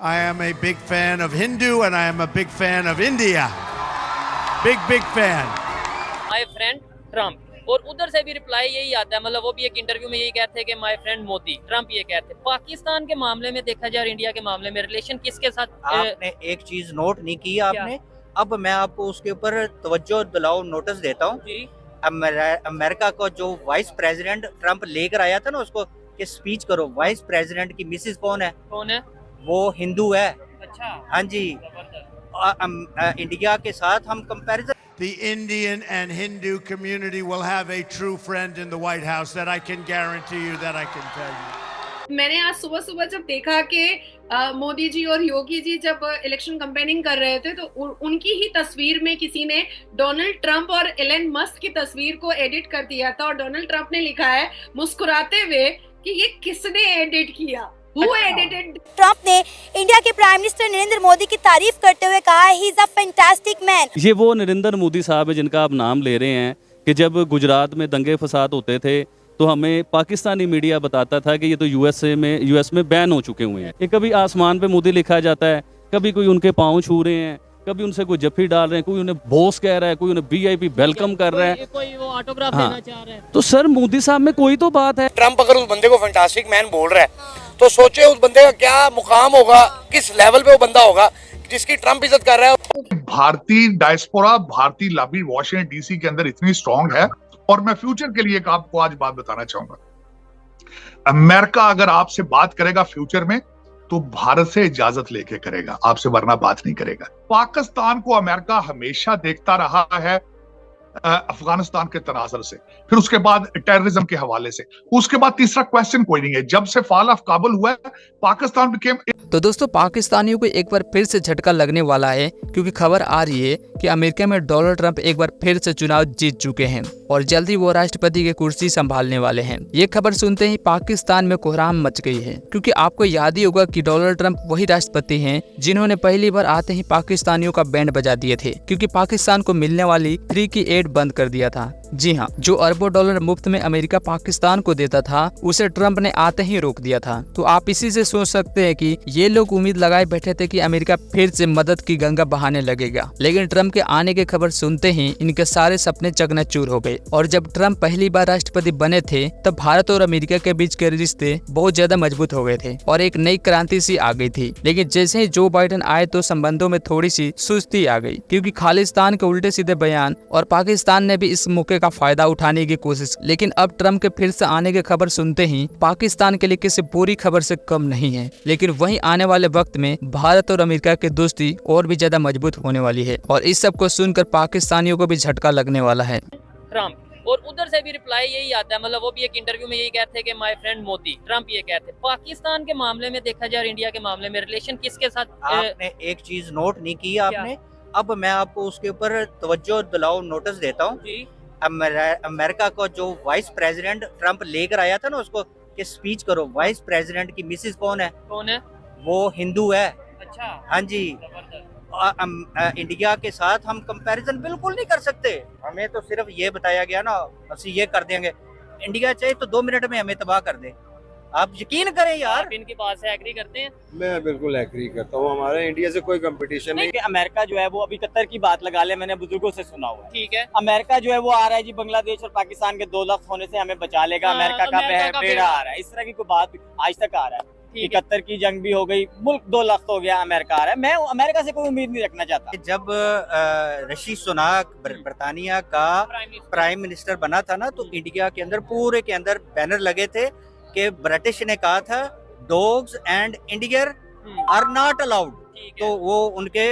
I am a big fan of Hindu and I am a big fan of India. Big fan. My friend Trump, और उधर से भी reply यही आता है, मतलब वो भी एक इंटरव्यू में यही कहते हैं कि माय फ्रेंड मोदी। ट्रम्प ये कहते हैं। पाकिस्तान के मामले में देखा जाए और इंडिया के मामले में रिलेशन किसके साथ? आपने एक चीज नोट नहीं की आपने, अब मैं आपको उसके ऊपर तवज्जो दिलाओ, नोटिस देता हूँ। अमेरिका को जो वाइस प्रेसिडेंट ट्रम्प लेकर आया था ना, उसको कि स्पीच करो, वाइस प्रेसिडेंट की मिसेज कौन है? वो हिंदू है। अच्छा, हाँ जी। इंडिया के साथ हम comparison, The Indian and Hindu community will have a true friend in the White House. That I can guarantee you, that I can tell you. मैंने आज सुबह सुबह जब देखा कि मोदी जी और योगी जी जब इलेक्शन कैंपेनिंग कर रहे थे, तो उनकी ही तस्वीर में किसी ने डोनाल्ड ट्रंप और एलन मस्क की तस्वीर को एडिट कर दिया था, और डोनाल्ड ट्रंप ने लिखा है मुस्कुराते हुए कि ये किसने एडिट किया, Who edited? ट्रंप ने इंडिया के प्राइम मिनिस्टर नरेंद्र मोदी की तारीफ करते हुए कहा, he is a fantastic man. ये वो नरेंद्र मोदी साहब है जिनका आप नाम ले रहे हैं कि जब गुजरात में दंगे फसाद होते थे तो हमें पाकिस्तानी मीडिया बताता था कि ये तो यूएस में बैन हो चुके हुए हैं। ये कभी आसमान पे मोदी लिखा जाता है, कभी कोई उनके पाँव छू रहे हैं, कभी उनसे कोई जफ्फी डाल रहे हैं, कोई उन्हें बॉस कह रहा है, कोई उन्हें वीआईपी वेलकम कर रहा है, कोई वो ऑटोग्राफ देना चाह रहा है। तो सर मोदी साहब में कोई तो बात है। ट्रम्प अगर उस बंदे को फैंटास्टिक मैन बोल रहा है तो सोचे उस बंदे का क्या मुकाम होगा, किस लेवल पे वो बंदा होगा जिसकी ट्रम्प इज्जत कर रहा है। भारतीय डायस्पोरा, भारतीय लॉबी वॉशिंगटन डीसी के अंदर इतनी स्ट्रांग है, और मैं फ्यूचर के लिए एक आपको आज बात बताना चाहूंगा। अमेरिका अगर आपसे बात करेगा फ्यूचर में तो भारत से इजाजत लेके करेगा, आपसे वरना बात नहीं करेगा। पाकिस्तान को अमेरिका हमेशा देखता रहा है अफगानिस्तान के तनाजर से, फिर उसके बाद टेररिज्म के हवाले से, उसके बाद तीसरा क्वेश्चन कोई नहीं है। जब से फॉल ऑफ काबुल हुआ है, पाकिस्तान बिकेम। तो दोस्तों, पाकिस्तानियों को एक बार फिर से झटका लगने वाला है, क्योंकि खबर आ रही है कि अमेरिका में डोनाल्ड ट्रंप एक बार फिर से चुनाव जीत चुके हैं और जल्दी वो राष्ट्रपति की कुर्सी संभालने वाले हैं। ये खबर सुनते ही पाकिस्तान में कोहराम मच गई है, क्योंकि आपको याद ही होगा कि डोनाल्ड ट्रंप वही राष्ट्रपति हैं जिन्होंने पहली बार आते ही पाकिस्तानियों का बैंड बजा दिए थे, क्योंकि पाकिस्तान को मिलने वाली फ्री की एड बंद कर दिया था। जी हाँ, जो अरबों डॉलर मुफ्त में अमेरिका पाकिस्तान को देता था, उसे ट्रंप ने आते ही रोक दिया था। तो आप इसी से सोच सकते हैं कि ये लोग उम्मीद लगाए बैठे थे कि अमेरिका फिर से मदद की गंगा बहाने लगेगा, लेकिन ट्रंप के आने की खबर सुनते ही इनके सारे सपने चकनाचूर हो गए। और जब ट्रंप पहली बार राष्ट्रपति बने थे, तब भारत और अमेरिका के बीच के रिश्ते बहुत ज्यादा मजबूत हो गए थे और एक नई क्रांति सी आ गई थी। लेकिन जैसे ही जो बाइडेन आए तो संबंधों में थोड़ी सी सुस्ती आ गई, क्योंकि खालिस्तान के उल्टे सीधे बयान और पाकिस्तान ने भी इस मौके का फायदा उठाने की कोशिश। लेकिन अब ट्रंप के फिर से आने की खबर सुनते ही पाकिस्तान के लिए किसी बुरी खबर से कम नहीं है। लेकिन वहीं आने वाले वक्त में भारत और अमेरिका की दोस्ती और भी ज्यादा मजबूत होने वाली है, और इस सब को सुनकर पाकिस्तानियों को भी झटका लगने वाला है। ट्रम्प, और उधर से भी रिप्लाई यही आता है, मतलब वो भी एक इंटरव्यू में यही कहते हैं कि माय फ्रेंड मोदी। ट्रम्प ये कहते हैं। पाकिस्तान के मामले में देखा जाए और इंडिया के मामले में रिलेशन किसके साथ? आपने एक चीज नोट नहीं की आपने, अब मैं आपको उसके ऊपर तवज्जो दिलाओ, नोटिस देता हूँ। अमेरिका को जो वाइस प्रेसिडेंट ट्रम्प लेकर आया था ना, उसको कि स्पीच करो, वाइस प्रेसिडेंट की मिसेज कौन है? वो हिंदू है। अच्छा, हाँ जी। इंडिया के साथ हम कंपैरिजन बिल्कुल नहीं कर सकते। हमें तो सिर्फ ये बताया गया ना, ਅਸੀਂ ये कर देंगे। इंडिया चाहे तो 2 मिनट में हमें तबाह कर दे। आप यकीन करें यार। आप इनकी बात से एग्री करते हैं? मैं बिल्कुल एग्री करता हूँ, हमारे इंडिया से कोई कंपटीशन नहीं। अमेरिका जो है वो अभी कतर की बात लगा ले, मैंने बुजुर्गों से सुना हुआ है। ठीक है, अमेरिका जो है वो आ रहा है जी, बांग्लादेश और पाकिस्तान के 2 लफ्ज होने से हमें बचा लेगा। अमेरिका का बेड़ा आ रहा है, इस तरह की कोई बात आज तक आ रहा है। 71 की जंग भी हो गई, मुल्क 2 लफ्ज हो गया, अमेरिका आ रहा है। मैं अमेरिका से कोई उम्मीद नहीं रखना चाहता। जब ऋषि सुनाक ब्रिटानिया का प्राइम मिनिस्टर बना था ना, तो इंडिया के अंदर पूरे के अंदर बैनर लगे थे कि ब्रिटिश ने कहा था dogs and Indian are not allowed. तो वो उनके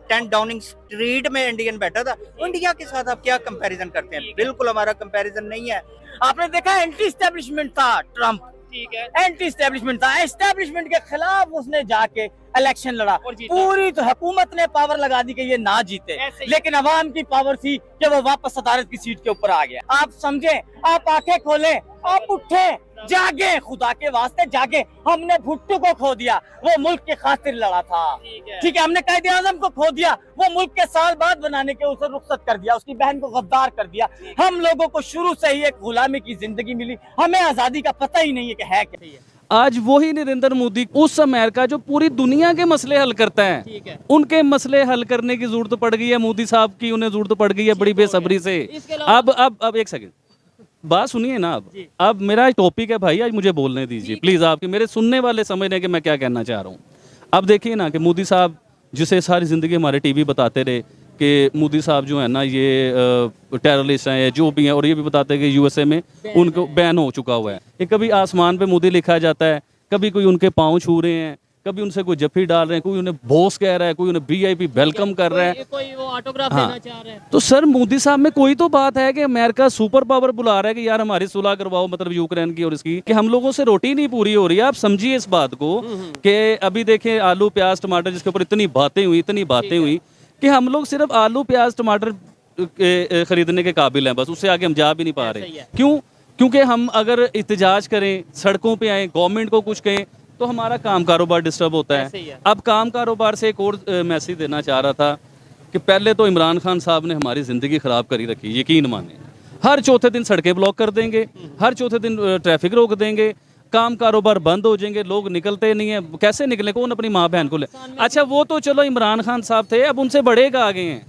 10 डाउनिंग स्ट्रीट में इंडियन बैठा था। इंडिया के साथ आप क्या कंपैरिजन करते हैं? बिल्कुल हमारा कंपैरिजन नहीं है। आपने देखा एंटी एस्टेब्लिशमेंट था ट्रम्प, ठीक है, एंटी एस्टेब्लिशमेंट था। एस्टेब्लिशमेंट के खिलाफ उसने जाके इलेक्शन लड़ा, पूरी तो हुकूमत ने पावर लगा दी कि ये ना जीते, लेकिन अवाम की पावर थी कि वो वापस सदारत की सीट के ऊपर आ गया। आप समझे, आप आंखें खोलें, आप उठे, जागे, खुदा के वास्ते जागे। हमने भुट्टो को खो दिया, वो मुल्क के खातिर लड़ा था। ठीक है, हमने कायदे आजम को खो दिया, वो मुल्क के साल बाद बनाने के उसे रुखसत कर दिया, उसकी बहन को गद्दार कर दिया। हम लोगों को शुरू से ही एक गुलामी की जिंदगी मिली, हमें आजादी का पता ही नहीं है कि है क्या। आज वही नरेंद्र मोदी उस अमेरिका जो पूरी दुनिया के मसले हल करता है, ठीक है। उनके मसले हल करने की जरूरत पड़ गई है मोदी साहब की, उन्हें जरूरत पड़ गई है बड़ी बेसब्री से। इसके अलावा- अब एक सेकंड बात सुनिए ना। अब मेरा टॉपिक है भाई, आज मुझे बोलने दीजिए प्लीज। आपके मेरे सुनने वाले समझ रहे कि मैं क्या कहना चाह रहा हूँ। अब देखिए ना कि मोदी साहब जिसे सारी जिंदगी हमारे टीवी बताते रहे कि मोदी साहब जो है ना ये टेररिस्ट हैं, जो भी हैं, और ये भी बताते हैं कि यूएसए में उनको बैन हो चुका हुआ है। ये कभी आसमान पे मोदी लिखा जाता है, कभी कोई उनके पाँव छू रहे हैं, कभी उनसे कोई जफ्फी डाल रहे हैं, कोई उन्हें बॉस कह रहा है, कोई उन्हें वीआईपी वेलकम कर रहा है। कोई वो ऑटोग्राफ हाँ। देना चाह रहे हैं। तो सर मोदी साहब में कोई तो बात है कि अमेरिका सुपर पावर बुला रहा है कि यार हमारी सुलह करवाओ, मतलब यूक्रेन की और इसकी, कि हम लोगों से रोटी नहीं पूरी हो रही है। आप समझिए इस बात को कि अभी देखें आलू प्याज टमाटर जिसके ऊपर इतनी बातें हुई कि हम लोग सिर्फ आलू प्याज टमाटर खरीदने के काबिल हैं, बस उससे आगे हम जा भी नहीं पा रहे। क्यों? क्योंकि हम अगर एहतजाज करें, सड़कों पे आए, गवर्नमेंट को कुछ कहें, तो हमारा काम कारोबार डिस्टर्ब होता है। अब काम कारोबार से एक और मैसेज देना चाह रहा था कि पहले तो इमरान खान साहब ने हमारी ज़िंदगी ख़राब करी रखी, यकीन माने। हर चौथे दिन सड़कें ब्लॉक कर देंगे, हर चौथे दिन ट्रैफिक रोक देंगे, काम कारोबार बंद हो जाएंगे, लोग निकलते नहीं है। कैसे निकले? कौन अपनी माँ बहन को ले? अच्छा वो तो चलो इमरान खान साहब थे, अब उनसे बड़े आ गए हैं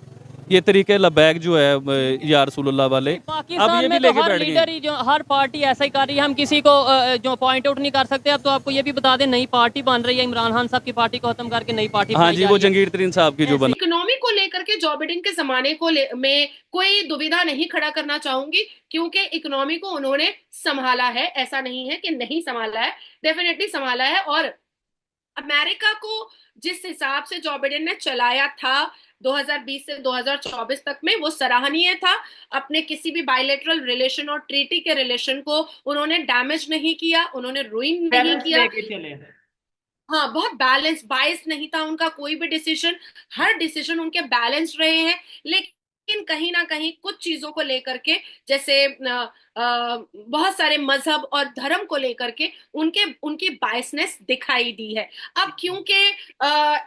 ये तरीके लबैक जो है या रसूलुल्लाह वाले, अब पाकिस्तान ये भी में तो लेके हर बैठ लीडर गए। ही जो हर पार्टी ऐसा ही कर रही है। हम किसी को जो पॉइंट आउट नहीं कर सकते। अब तो आपको ये भी बता दें नई पार्टी बन रही है, इमरान खान साहब की पार्टी को खत्म करके नई पार्टी हाँ जी, वो जंगीर तरीन साहब की जो बना। इकोनॉमी को लेकर के जो बिडेन के जमाने को में कोई दुविधा नहीं खड़ा करना चाहूंगी, क्योंकि इकोनॉमी को उन्होंने संभाला है। ऐसा नहीं है कि नहीं संभाला है, डेफिनेटली संभाला है। और अमेरिका को जिस हिसाब से जो बिडेन ने चलाया था 2020 से 2024 तक में, वो सराहनीय था। अपने किसी भी बायलैटरल रिलेशन और ट्रीटी के रिलेशन को उन्होंने डैमेज नहीं किया, उन्होंने रुइन नहीं किया। हाँ, बहुत बैलेंस, बायस नहीं था उनका कोई भी डिसीजन। हर डिसीजन उनके बैलेंस रहे हैं। लेकिन कहीं ना कहीं कुछ चीजों को लेकर के, जैसे बहुत सारे मजहब और धर्म को लेकर के उनकी बायसनेस दिखाई दी है। अब क्योंकि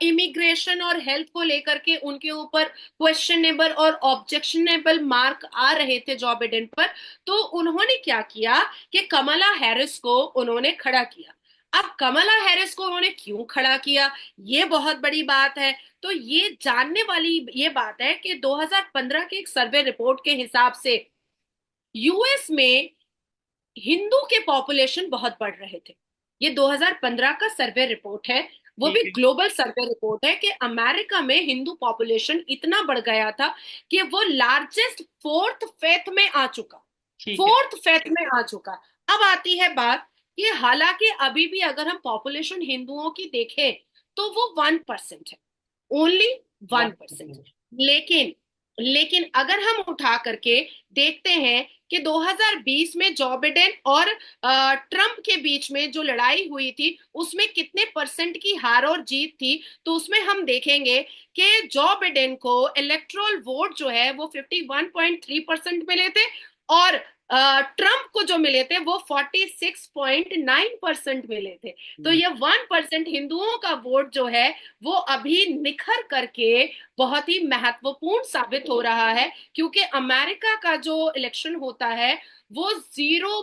इमिग्रेशन और हेल्थ को लेकर के उनके ऊपर क्वेश्चनेबल और ऑब्जेक्शनेबल मार्क आ रहे थे जो बिडेन पर, तो उन्होंने क्या किया कि कमला हैरिस को उन्होंने खड़ा किया। अब कमला हैरिस को उन्होंने क्यों खड़ा किया, ये बहुत बड़ी बात है। तो ये जानने वाली ये बात है कि 2015 के एक सर्वे रिपोर्ट के हिसाब से यूएस में हिंदू के पॉपुलेशन बहुत बढ़ रहे थे। ये 2015 का सर्वे रिपोर्ट है, वो भी ग्लोबल सर्वे रिपोर्ट है कि अमेरिका में हिंदू पॉपुलेशन इतना बढ़ गया था कि वो लार्जेस्ट फोर्थ फेथ में आ चुका। अब आती है बात कि हालांकि अभी भी अगर हम पॉपुलेशन हिंदुओं की देखें तो वो 1% है, ओनली 1%। लेकिन अगर हम उठा करके देखते हैं कि 2020 में जो बिडेन और ट्रंप के बीच में जो लड़ाई हुई थी उसमें कितने परसेंट की हार और जीत थी, तो उसमें हम देखेंगे कि जो बिडेन को इलेक्टोरल वोट जो है वो 51.3% मिले थे और ट्रंप को जो मिले थे वो 46.9% मिले थे। तो ये 1% हिंदुओं का वोट जो है वो अभी निखर करके बहुत ही महत्वपूर्ण साबित हो रहा है, क्योंकि अमेरिका का जो इलेक्शन होता है वो 0.